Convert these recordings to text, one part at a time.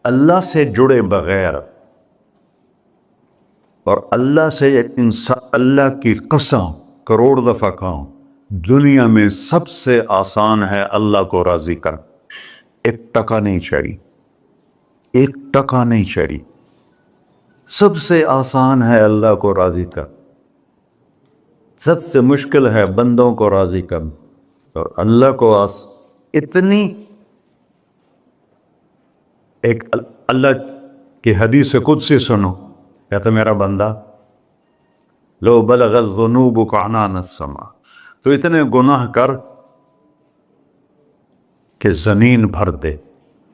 اللہ سے جڑے بغیر اور اللہ سے انسان اللہ کی قسم کروڑ دفعہ کہوں، دنیا میں سب سے آسان ہے اللہ کو راضی کر. ایک ٹکا نہیں چڑھی، ایک ٹکا نہیں چڑھی. سب سے آسان ہے اللہ کو راضی کر، سب سے مشکل ہے بندوں کو راضی کر. اور اللہ کو اتنی ایک اللہ کی حدیث قدسی سنو، کہتا میرا بندہ لو بلغ الذنوب عنان السماء، تو اتنے گناہ کر کہ زمین بھر دے،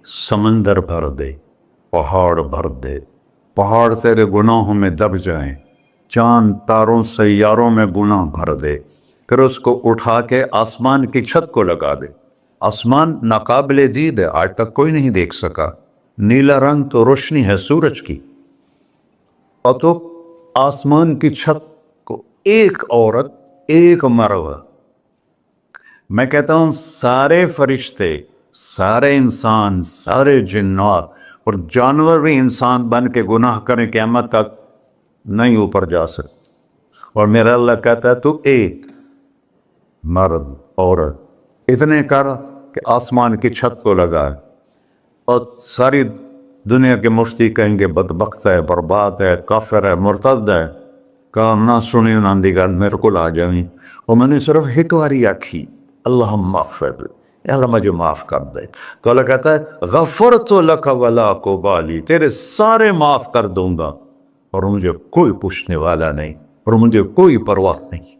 سمندر بھر دے، پہاڑ بھر دے، پہاڑ تیرے گناہوں میں دب جائیں، چاند تاروں سیاروں میں گناہ بھر دے، پھر اس کو اٹھا کے آسمان کی چھت کو لگا دے. آسمان ناقابل دید ہے، آج تک کوئی نہیں دیکھ سکا. نیلا رنگ تو روشنی ہے سورج کی، اور تو آسمان کی چھت کو ایک عورت، ایک مرد، میں کہتا ہوں سارے فرشتے، سارے انسان، سارے جنات اور جانور بھی انسان بن کے گناہ کریں قیامت تک نہیں اوپر جا سکتے. اور میرا اللہ کہتا ہے تو ایک مرد عورت اتنے کر کہ آسمان کی چھت کو لگائے، اور ساری دنیا کے مفتی کہیں گے بدبخت ہے، برباد ہے، کافر ہے، مرتد ہے. کہا نہ سنی نہ دیگر میرے کو آ جائیں. اور میں نے صرف ایک باری آکھی اللہم اغفر، اللہ مجھے معاف کر دے. تو اللہ کہتا ہے غفرت لک ولا ابالی، تیرے سارے معاف کر دوں گا اور مجھے کوئی پوچھنے والا نہیں اور مجھے کوئی پرواہ نہیں.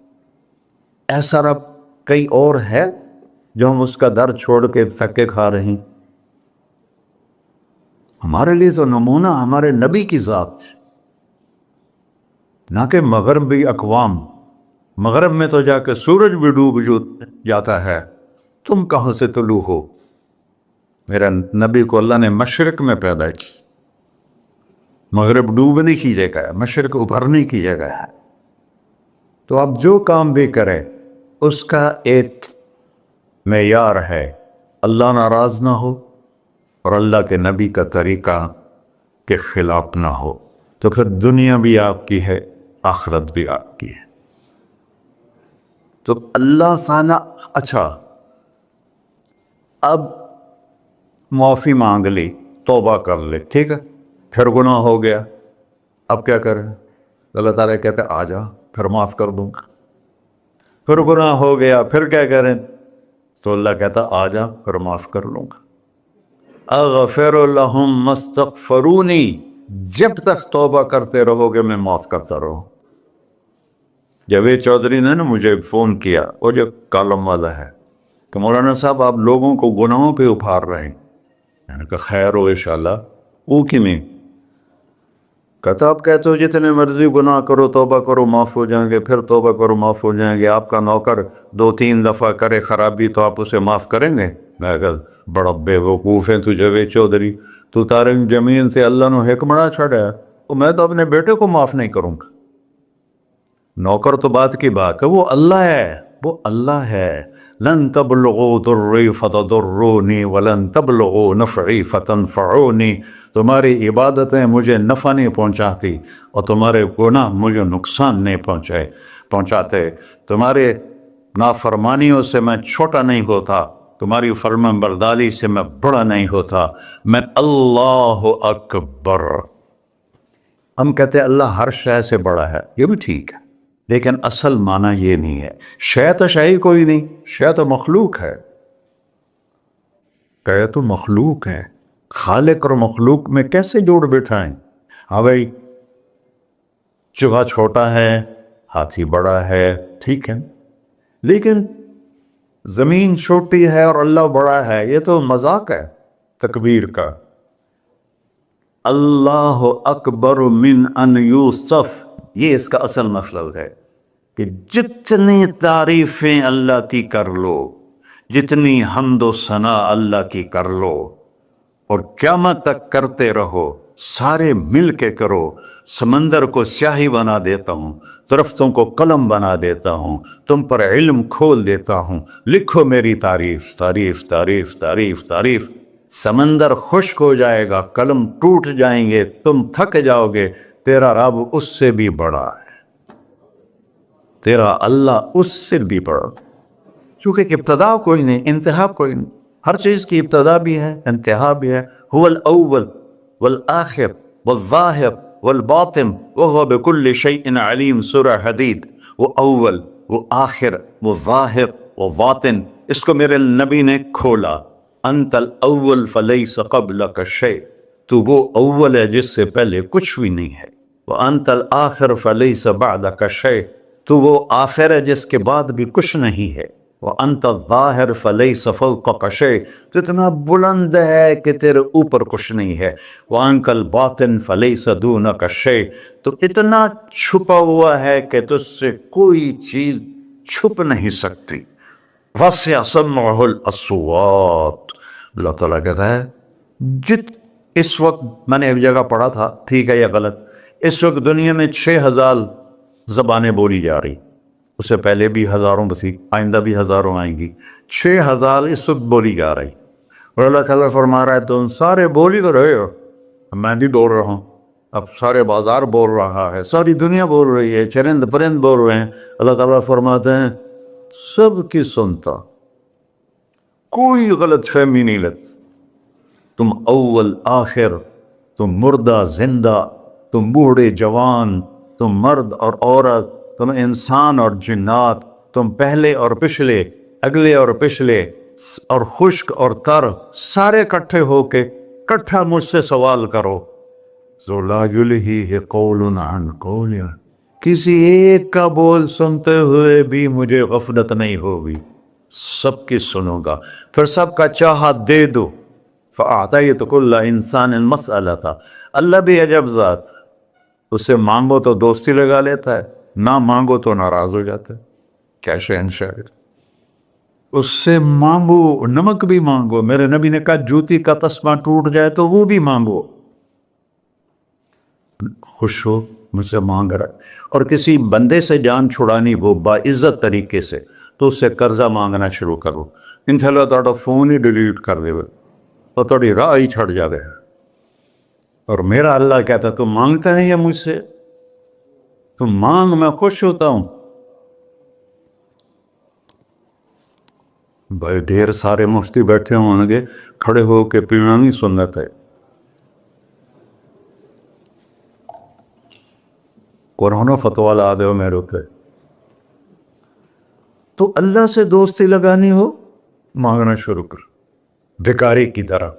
ایسا رب کئی اور ہے جو ہم اس کا در چھوڑ کے دھکے کھا رہے ہیں. ہمارے لیے تو نمونہ ہمارے نبی کی ذات، نہ کہ مغربی اقوام. مغرب میں تو جا کے سورج بھی ڈوب جاتا ہے، تم کہاں سے طلوع ہو؟ میرا نبی کو اللہ نے مشرق میں پیدا کی. مغرب ڈوبنے کی جگہ ہے، مشرق ابھرنے کی جگہ ہے. تو اب جو کام بھی کرے اس کا ایک معیار ہے، اللہ ناراض نہ ہو اور اللہ کے نبی کا طریقہ کے خلاف نہ ہو، تو پھر دنیا بھی آپ کی ہے، آخرت بھی آپ کی ہے. تو اللہ سانا. اچھا اب معافی مانگ لی، توبہ کر لے، ٹھیک ہے، پھر گناہ ہو گیا، اب کیا کریں؟ اللہ تعالیٰ کہتے آ جا پھر معاف کر دوں گا. پھر گناہ ہو گیا، پھر کیا کریں؟ تو اللہ کہتا آ جا پھر معاف کر لوں گا. اغفر لہم مستغفرونی، جب تک توبہ کرتے رہو گے میں معاف کرتا رہوں. جاوید چودھری نے نا مجھے فون کیا، وہ جو کالم والا ہے، کہ مولانا صاحب آپ لوگوں کو گناہوں پہ ابھار رہے ہیں. میں نے کہا خیر ہو انشاءاللہ. وہ کی میں کہتا آپ کہتے ہو جتنے مرضی گناہ کرو توبہ کرو معاف ہو جائیں گے، پھر توبہ کرو معاف ہو جائیں گے. آپ کا نوکر 2-3 دفعہ کرے خرابی تو آپ اسے معاف کریں گے؟ میں کہا بڑا بے وقوف ہے تو جاوید چودھری، تو تارنگ زمین سے اللہ نے حکمراں چھڑا ہے، تو میں تو اپنے بیٹے کو معاف نہیں کروں گا. نوکر تو بات کی بات ہے، وہ اللہ ہے، وہ اللہ ہے. لن تبلغوا ضری فتضرونی ولن تبلغوا نفعی فتنفعونی. تمہاری عبادتیں مجھے نفع نہیں پہنچاتی اور تمہارے گناہ مجھے نقصان نہیں پہنچاتے. تمہارے نافرمانیوں سے میں چھوٹا نہیں ہوتا، تمہاری فرمان برداری سے میں بڑا نہیں ہوتا. میں اللہ اکبر. ہم کہتے ہیں اللہ ہر شے سے بڑا ہے، یہ بھی ٹھیک ہے، لیکن اصل معنی یہ نہیں ہے. شے تو شے کوئی نہیں، شے تو مخلوق ہے. کہ تو مخلوق ہے، خالق اور مخلوق میں کیسے جوڑ بٹھائیں؟ ہاں بھائی چوہا چھوٹا ہے، ہاتھی بڑا ہے، ٹھیک ہے، لیکن زمین چھوٹی ہے اور اللہ بڑا ہے، یہ تو مذاق ہے تکبیر کا. اللہ اکبر من ان یوصف، یہ اس کا اصل مطلب ہے کہ جتنی تعریفیں اللہ کی کر لو، جتنی حمد و ثنا اللہ کی کر لو، اور قیامت تک کرتے رہو، سارے مل کے کرو. سمندر کو سیاہی بنا دیتا ہوں، درختوں کو قلم بنا دیتا ہوں، تم پر علم کھول دیتا ہوں، لکھو میری تعریف، تعریف تعریف تعریف تعریف. سمندر خشک ہو جائے گا، قلم ٹوٹ جائیں گے، تم تھک جاؤ گے، تیرا رب اس سے بھی بڑا ہے، تیرا اللہ اس سے بھی بڑا، چونکہ ابتدا کوئی نہیں، انتہا کوئی نہیں، ہر چیز کی ابتدا بھی ہے، انتہا بھی ہے۔ هو الاول والآخر والظاہر والباطن وهو بكل شيء علیم، سورہ حدید۔ وہ اول، وہ آخر، وہ ظاہر، وہ باطن، اس کو میرے نبی نے کھولا۔ انت الاول فلیس قبلک شیء، تو وہ اول ہے جس سے پہلے کچھ بھی نہیں ہے۔ وانت الآخر فلیس بعدک شیء، تو وہ آخر ہے جس کے بعد بھی کچھ نہیں ہے۔ وانت الظاہر فلیس فوقک شیء، تو اتنا بلند ہے کہ تیرے اوپر کچھ نہیں ہے۔ وانت الباطن فلیس دونک شیء، تو اتنا چھپا ہوا ہے کہ تجھ سے کوئی چیز چھپ نہیں سکتی۔ وسع سمعہ الاصوات، اللہ تعالیٰ کہتا ہے اس وقت میں نے ایک جگہ پڑھا تھا، ٹھیک ہے یا غلط، اس وقت دنیا میں 6000 زبانیں بولی جا رہی، اس سے پہلے بھی ہزاروں بسی، آئندہ بھی ہزاروں آئیں گی، 6000 اس وقت بولی جا رہی، اور اللہ تعالیٰ فرما رہا ہے تم سارے بولی تو رہے ہو، میں بھی بول رہا ہوں، اب سارے بازار بول رہا ہے، ساری دنیا بول رہی ہے، چرند پرند بول رہے ہیں، اللہ تعالیٰ فرماتے ہیں سب کی سنتا، کوئی غلط فہمی نہیں لگتی، تم اول آخر، تم مردہ زندہ، تم بوڑھے جوان، تم مرد اور عورت، تم انسان اور جنات، تم پہلے اور پچھلے، اگلے اور پچھلے، اور خشک اور تر، سارے کٹھے ہو کے کٹھا مجھ سے سوال کرو۔ ذو لا یلہیہ قول عن قول، کسی ایک کا بول سنتے ہوئے بھی مجھے غفلت نہیں ہوگی، سب کی سنوں گا، پھر سب کا چاہا دے دو۔ فَأَعْطَيْتُ كُلَّ إِنسَانٍ مَسْأَلَةً، اللہ بھی عجب ذات، اس سے مانگو تو دوستی لگا لیتا ہے، نہ مانگو تو ناراض ہو جاتا ہے، کیا شہنشاہ ہے۔ اس سے مانگو، نمک بھی مانگو، میرے نبی نے کہا جوتی کا تسمہ ٹوٹ جائے تو وہ بھی مانگو، خوش ہو مجھ سے مانگ رہا ہے۔ اور کسی بندے سے جان چھڑانی ہو باعزت طریقے سے تو اس سے قرضہ مانگنا شروع کرو، انشاءاللہ تھوڑا فون ہی ڈیلیٹ کر دے تو تھوڑی راہ ہی چھڑ جاوے۔ اور میرا اللہ کہتا ہے تم مانگتا ہے یا مجھ سے، تم مانگ، میں خوش ہوتا ہوں۔ بھائی ڈھیر سارے مفتی بیٹھے ہوں گے، کھڑے ہو کے پینا نہیں سنت ہے، قرآن فتویٰ لا دے میرے ہوتے۔ تو اللہ سے دوستی لگانی ہو مانگنا شروع کر، بھکاری کی طرح۔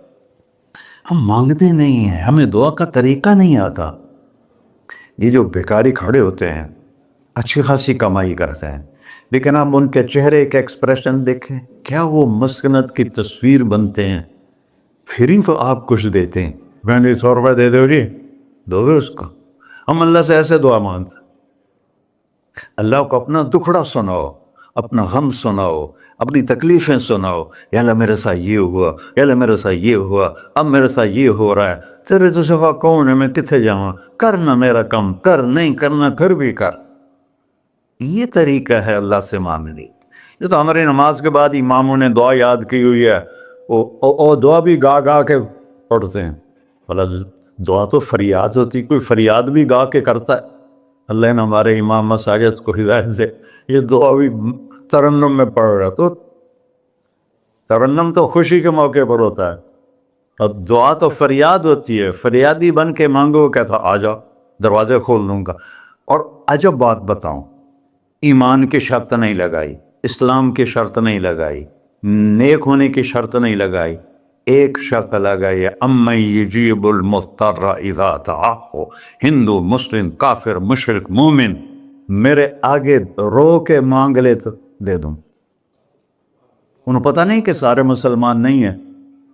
ہم مانگتے نہیں ہیں، ہمیں دعا کا طریقہ نہیں آتا۔ یہ جو بھکاری کھڑے ہوتے ہیں اچھی خاصی کمائی کرتے ہیں، لیکن آپ ان کے چہرے کے ایکسپریشن دیکھیں، کیا وہ مسکنت کی تصویر بنتے ہیں، پھر ہی تو آپ کچھ دیتے ہیں، میں نے 100 روپے دے دو جی، دو گے اس کو۔ ہم اللہ سے ایسے دعا مانگتے ہیں، اللہ کو اپنا دکھڑا سناؤ، اپنا غم سناؤ، اپنی تکلیفیں سناؤ، یا اللہ میرے ساتھ یہ ہوا، یا اللہ میرے ساتھ یہ ہوا، اب میرے ساتھ یہ ہو رہا ہے، تیرے تو سوا کون ہے، میں کتنے جاؤں، کرنا میرا کم، کر نہیں کرنا پھر بھی کر۔ یہ طریقہ ہے اللہ سے مانگنے۔ یہ تو ہماری نماز کے بعد اماموں نے دعا یاد کی ہوئی ہے، وہ دعا بھی گا گا کے پڑھتے ہیں، دعا تو فریاد ہوتی، کوئی فریاد بھی گا کے کرتا ہے۔ اللہ نے ہمارے امام مساجد کو ہدایت دے، یہ دعا بھی ترنم میں پڑھ رہا، تو ترنم تو خوشی کے موقع پر ہوتا ہے، اب دعا تو فریاد ہوتی ہے، فریادی بن کے مانگو، کہتا آ جاؤ دروازے کھول دوں گا۔ اور عجب بات بتاؤں، ایمان کی شرط نہیں لگائی، اسلام کی شرط نہیں لگائی، نیک ہونے کی شرط نہیں لگائی، ایک شرط لگائی ہے، امن یجیب المضطر اذا دعاہ، ہندو، مسلم، کافر، مشرک، مومن میرے آگے رو کے مانگ لے تو دے دوں۔ انہوں پتہ نہیں کہ سارے مسلمان نہیں ہیں،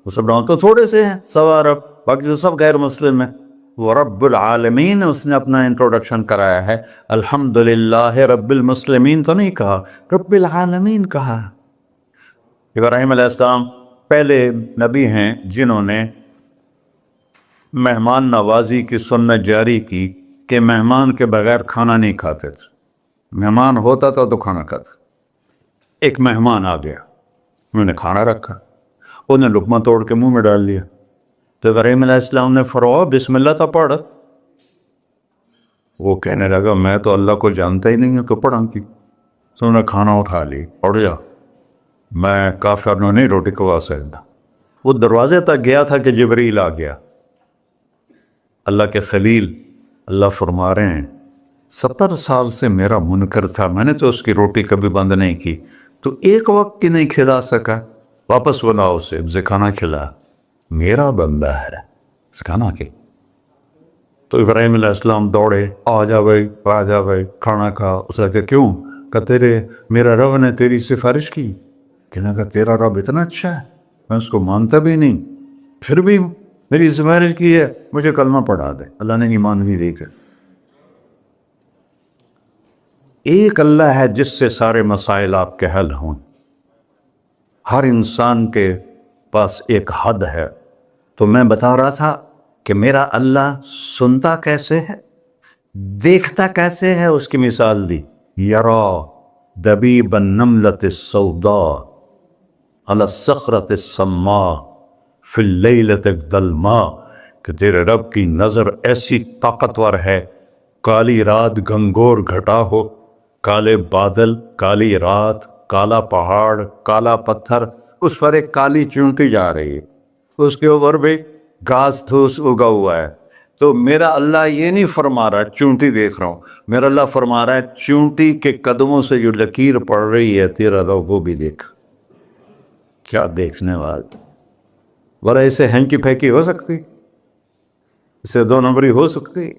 وہ سب تو تھوڑے سے ہیں، 100 ارب، باقی تو سب غیر مسلم ہیں۔ وہ رب العالمین اس نے اپنا انٹروڈکشن کرایا ہے، الحمدللہ رب المسلمین تو نہیں کہا، رب العالمین کہا۔ ابراہیم علیہ السلام پہلے نبی ہیں جنہوں نے مہمان نوازی کی سنت جاری کی کہ مہمان کے بغیر کھانا نہیں کھاتے تھے، مہمان ہوتا تھا تو کھانا کھاتے۔ ایک مہمان آ گیا، انہوں نے کھانا رکھا، انہیں لقمہ توڑ کے منہ میں ڈال لیا. تو ابراہیم علیہ السلام نے فرمایا بسم اللہ تھا پڑھ. وہ کہنے لگا میں تو اللہ کو جانتا ہی نہیں ہوں کہ پڑھا کی. تو انہوں نے کھانا اٹھا لی, پڑھ جا, میں کافر نہیں روٹی کھوا سکتا. وہ دروازے تک گیا تھا کہ جبریل آ گیا. اللہ کے خلیل اللہ فرما رہے ہیں 70 سال سے میرا منکر تھا, میں نے تو اس کی روٹی کبھی بند نہیں کی, تو ایک وقت کی نہیں کھلا سکا, واپس بلاؤ اسے کھانا کھلا, میرا بندہ ہے کھانا کے. تو ابراہیم علیہ السلام دوڑے, آ جا بھائی کھانا کھا. اس نے کہا کیوں؟ کہ میرا رب نے تیری سفارش کی. کہنے لگا تیرا رب اتنا اچھا ہے, میں اس کو مانتا بھی نہیں, پھر بھی میری سفارش کی ہے, مجھے کلمہ پڑھا دے. اللہ نے ایمان بھی دے کر. ایک اللہ ہے جس سے سارے مسائل آپ کے حل ہوں. ہر انسان کے پاس ایک حد ہے. تو میں بتا رہا تھا کہ میرا اللہ سنتا کیسے ہے, دیکھتا کیسے ہے, اس کی مثال دی. یرا دبیب النملۃ السوداء علی الصخرۃ الصماء فی اللیلۃ الظلماء, کہ تیرے رب کی نظر ایسی طاقتور ہے, کالی رات گھنگور گھٹا ہو, کالے بادل, کالی رات, کالا پہاڑ, کالا پتھر, اس پر ایک کالی چونٹی جا رہی ہے, اس کے اوپر بھی گھاس دھوس اگا ہوا ہے. تو میرا اللہ یہ نہیں فرما رہا چونٹی دیکھ رہا ہوں, میرا اللہ فرما رہا ہے چونٹی کے قدموں سے جو لکیر پڑ رہی ہے تیرا رب وہ بھی دیکھ. کیا دیکھنے والا, ورنہ اسے ہینکی پھینکی ہو سکتی, اسے 2 نمبری ہو سکتی.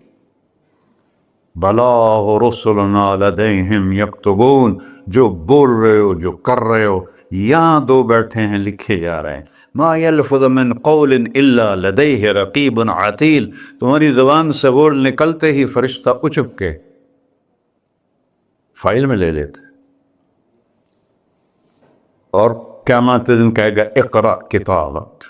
بلاغ رسلنا لدیہم یکتبون, جو بول رہے ہو, جو کر رہے ہو, یہاں 2 بیٹھے ہیں لکھے جا رہے ہیں. ما یلفظ من قول الا لدیہ رقیب عتید, تمہاری زبان سے بول نکلتے ہی فرشتہ اچک کے فائل میں لے لیتے. اور قیامت دن کہے گا اقرأ کتابک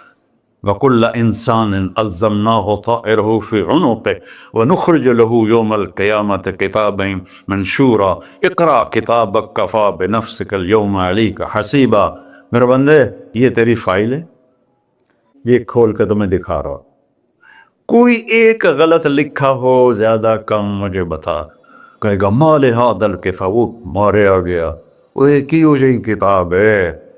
وَكُلَّ إِنسَانٍ أَلْزَمْنَاهُ طَائِرَهُ فِي عُنُقِهِ وَنُخْرِجُ لَهُ يَوْمَ الْقِيَامَةِ كِتَابًا مَنْشُورًا اقرأ کتابک کفیٰ بنفسک اليوم علیک حسیبا. میرے بندے یہ تیری فائل ہے, یہ کھول کے تمہیں دکھا رہا ہوں, کوئی ایک غلط لکھا ہو زیادہ کم مجھے بتا. کہے گا ما لہذا الکتاب, وہ مارے آ گیا, وہ ایک ہی ہو جائے کتاب ہے,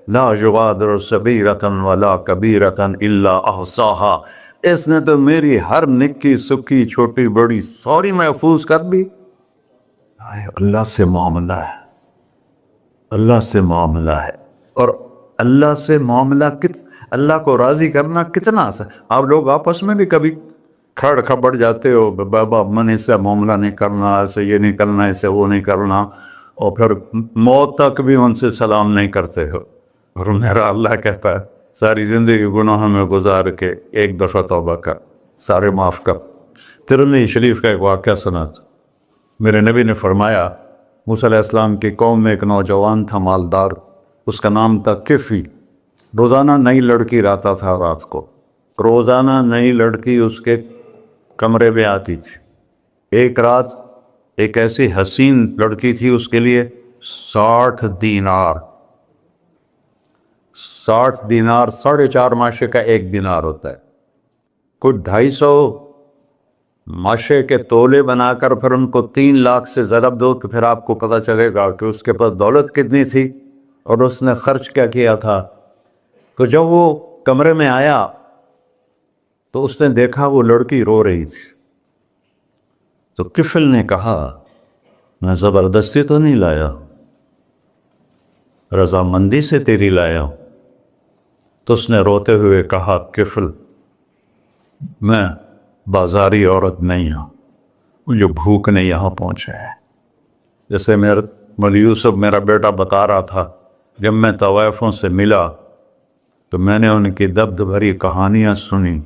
لا یغادر صغیرۃ ولا کبیرۃ الا احصاها, اس نے تو میری ہر نکی سکی چھوٹی بڑی ساری محفوظ کر دی. اللہ سے معاملہ ہے, اللہ سے معاملہ ہے. اور اللہ سے معاملہ اللہ کو راضی کرنا کتنا آسان. آپ لوگ آپس میں بھی کبھی کھڑ کھبڑ جاتے ہو, بابا من اس سے معاملہ نہیں کرنا, ایسے یہ نہیں کرنا, ایسے وہ نہیں کرنا, اور پھر موت تک بھی ان سے سلام نہیں کرتے ہو. اور میرا اللہ کہتا ہے ساری زندگی گناہوں میں گزار کے ایک دفعہ توبہ کر, سارے معاف کر. ترمذی شریف کا ایک واقعہ سنا تھا. میرے نبی نے فرمایا موسیٰ علیہ السلام کی قوم میں ایک نوجوان تھا مالدار, اس کا نام تھا کفی. روزانہ نئی لڑکی لاتا تھا رات کو, روزانہ نئی لڑکی اس کے کمرے میں آتی تھی. ایک رات ایک ایسی حسین لڑکی تھی, اس کے لیے 60 دینار 4.5 ماشے کا 1 دینار ہوتا ہے, کوئی 250 ماشے کے تولے بنا کر پھر ان کو 3 لاکھ سے ضرب دو تو پھر آپ کو پتہ چلے گا کہ اس کے پاس دولت کتنی تھی اور اس نے خرچ کیا کیا تھا. تو جب وہ کمرے میں آیا تو اس نے دیکھا وہ لڑکی رو رہی تھی. تو کفل نے کہا میں زبردستی تو نہیں لایا, رضامندی سے تیری لایا ہوں. تو اس نے روتے ہوئے کہا کفل میں بازاری عورت نہیں ہوں, مجھے بھوک نے یہاں پہنچا ہے. جیسے مولی یوسف میرا بیٹا بتا رہا تھا, جب میں طوائفوں سے ملا تو میں نے ان کی دبد بھری کہانیاں سنی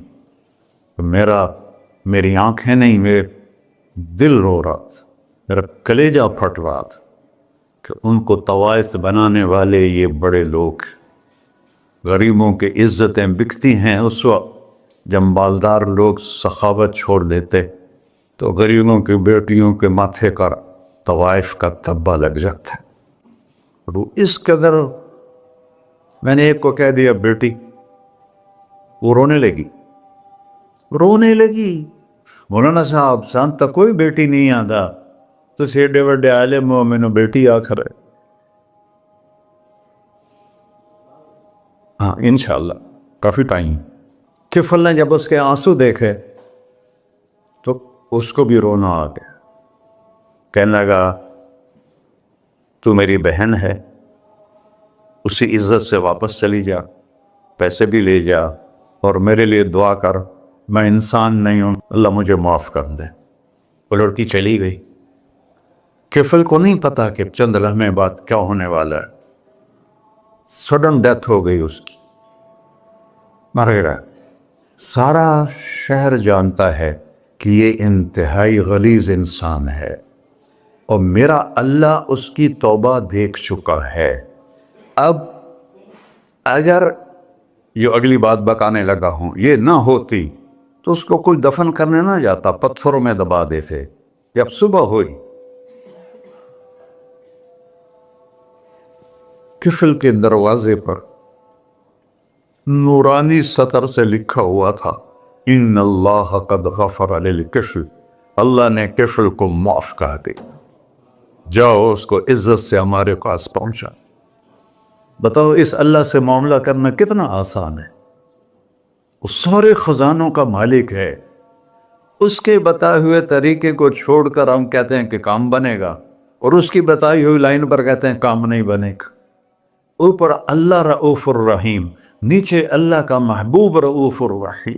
تو میری آنکھیں نہیں, میرے دل رو رہا تھا, میرا کلیجہ پھٹ رہا تھا کہ ان کو طوائف بنانے والے یہ بڑے لوگ. غریبوں کی عزتیں بکتی ہیں اس وقت جب مالدار لوگ سخاوت چھوڑ دیتے تو غریبوں کی بیٹیوں کے ماتھے کا طوائف کا دھبا لگ جاتا ہے. اس قدر میں نے ایک کو کہہ دیا بیٹی وہ رونے لگی مولانا صاحب سان تک کوئی بیٹی نہیں آتا تو ایڈے وڈے عالم ہو مینوں بیٹی آخر ہے. ہاں انشاءاللہ کافی ٹائم. کفل نے جب اس کے آنسو دیکھے تو اس کو بھی رونا آ گیا. کہنے لگا تو میری بہن ہے، اسی عزت سے واپس چلی جا، پیسے بھی لے جا اور میرے لیے دعا کر، میں انسان نہیں ہوں، اللہ مجھے معاف کر دے. وہ لڑکی چلی گئی. کفل کو نہیں پتا کہ چند لمحے بعد کیا ہونے والا ہے. سڈن ڈیتھ ہو گئی اس کی، مر گیا. سارا شہر جانتا ہے کہ یہ انتہائی غلیظ انسان ہے اور میرا اللہ اس کی توبہ دیکھ چکا ہے. اب اگر یہ اگلی بات بتانے لگا ہوں یہ نہ ہوتی تو اس کو کوئی دفن کرنے نہ جاتا، پتھروں میں دبا دیتے. جب صبح ہوئی کفل کے دروازے پر نورانی سطر سے لکھا ہوا تھا ان اللہ قد غفر للکفل، اللہ نے کفل کو معاف کر دی، جاؤ اس کو عزت سے ہمارے پاس پہنچا. بتاؤ اس اللہ سے معاملہ کرنا کتنا آسان ہے. وہ سارے خزانوں کا مالک ہے. اس کے بتائے ہوئے طریقے کو چھوڑ کر ہم کہتے ہیں کہ کام بنے گا اور اس کی بتائی ہوئی لائن پر کہتے ہیں کام نہیں بنے گا. اوپر اللہ رؤوف الرحیم، نیچے اللہ کا محبوب رؤوف الرحیم.